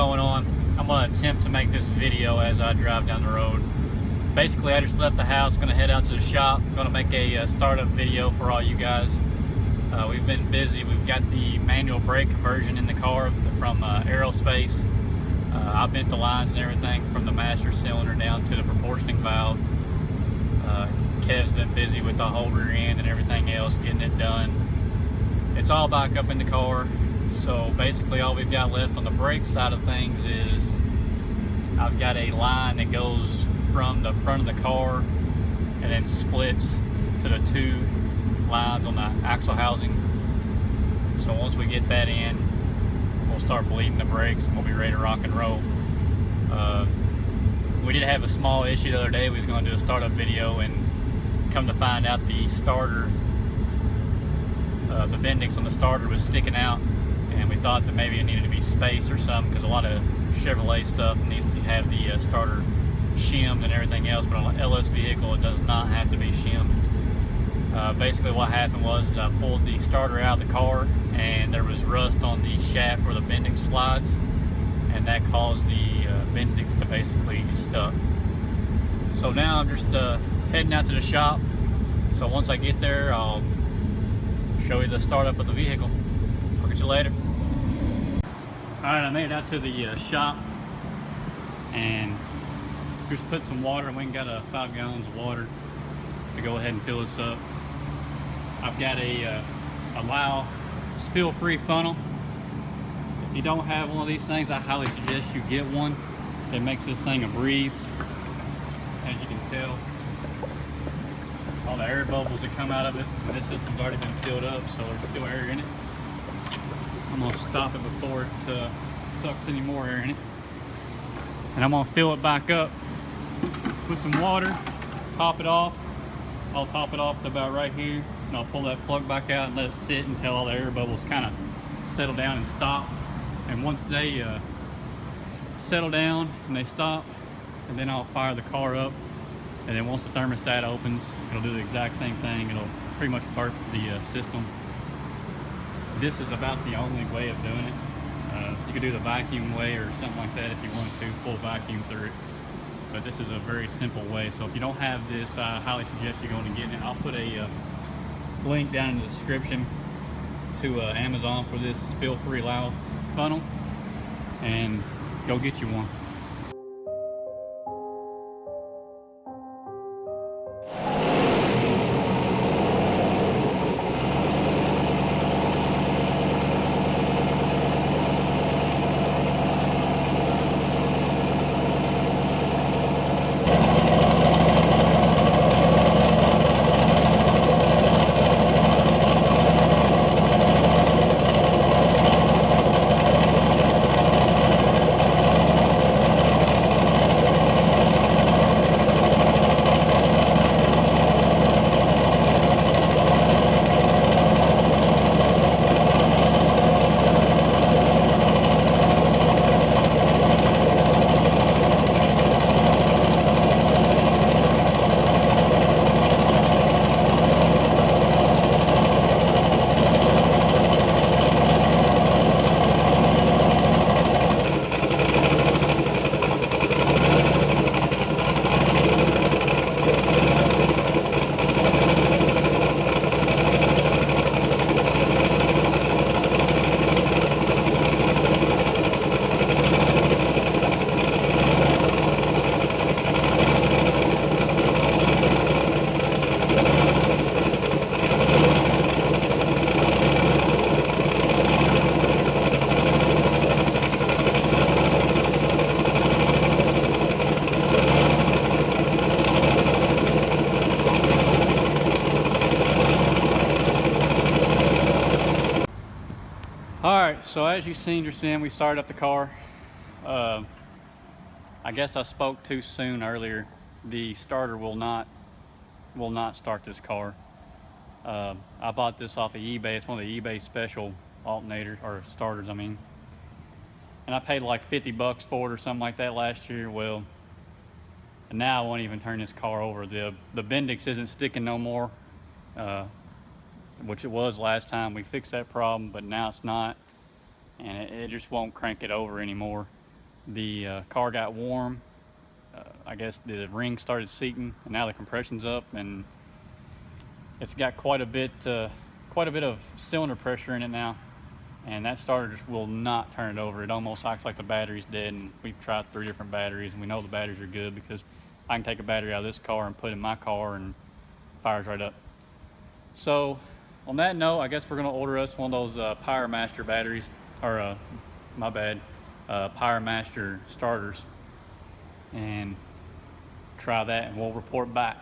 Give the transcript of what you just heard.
going on. I'm going to attempt to make this video as I drive down the road. Basically, I just left the house, going to head out to the shop. I'm going to make a startup video for all you guys. We've been busy. We've got the manual brake conversion in the car from aerospace. I bent the lines and everything from the master cylinder down to the proportioning valve. Kev's been busy with the whole rear end and everything else, getting it done. It's all back up in the car. So basically all we've got left on the brake side of things is I've got a line that goes from the front of the car and then splits to the two lines on the axle housing. So once we get that in, we'll start bleeding the brakes and we'll be ready to rock and roll. We did have a small issue the other day. We was going to do a startup video, and come to find out the starter, the Bendix on the starter was sticking out, and we thought that maybe it needed to be spaced or something, because a lot of Chevrolet stuff needs to have the starter shimmed and everything else, but on an LS vehicle it does not have to be shimmed. Basically what happened was I pulled the starter out of the car and there was rust on the shaft where the Bendix slides, and that caused the Bendix to basically get stuck. So now I'm just heading out to the shop. So once I get there, I'll show you the startup of the vehicle. I'll get you later. Alright, I made it out to the shop and just put some water. We got 5 gallons of water to go ahead and fill this up. I've got a allow spill-free funnel. If you don't have one of these things, I highly suggest you get one. It makes this thing a breeze. As you can tell, all the air bubbles that come out of it, and this system's already been filled up, so there's still air in it. I'm going to stop it before it sucks any more air in it. And I'm going to fill it back up with some water, top it off. I'll top it off to about right here, and I'll pull that plug back out and let it sit until all the air bubbles kind of settle down and stop. And once they settle down and they stop, and then I'll fire the car up, and then once the thermostat opens, it'll do the exact same thing. It'll pretty much burp the system. This is about the only way of doing it. You could do the vacuum way or something like that if you wanted to, full vacuum through it. But this is a very simple way. So if you don't have this, I highly suggest you going and getting it. I'll put a link down in the description to Amazon for this spill-free allow funnel, and go get you one. Alright, so as you've seen just then, we started up the car. I guess I spoke too soon earlier. The starter will not start this car. I bought this off of eBay. It's one of the eBay special alternators, or starters I mean. And I paid like 50 bucks for it or something like that last year. Well, and now I won't even turn this car over. The Bendix isn't sticking no more. Which it was last time. We fixed that problem, but now it's not, and it just won't crank it over anymore. the car got warm. I guess the ring started seating, and now the compression's up, and it's got quite a bit of cylinder pressure in it now, and that starter just will not turn it over. It almost acts like the battery's dead, and we've tried 3 different batteries, and we know the batteries are good because I can take a battery out of this car and put it in my car and it fires right up. So on that note, I guess we're going to order us one of those Power Master batteries, or my bad, Power Master starters, and try that, and we'll report back.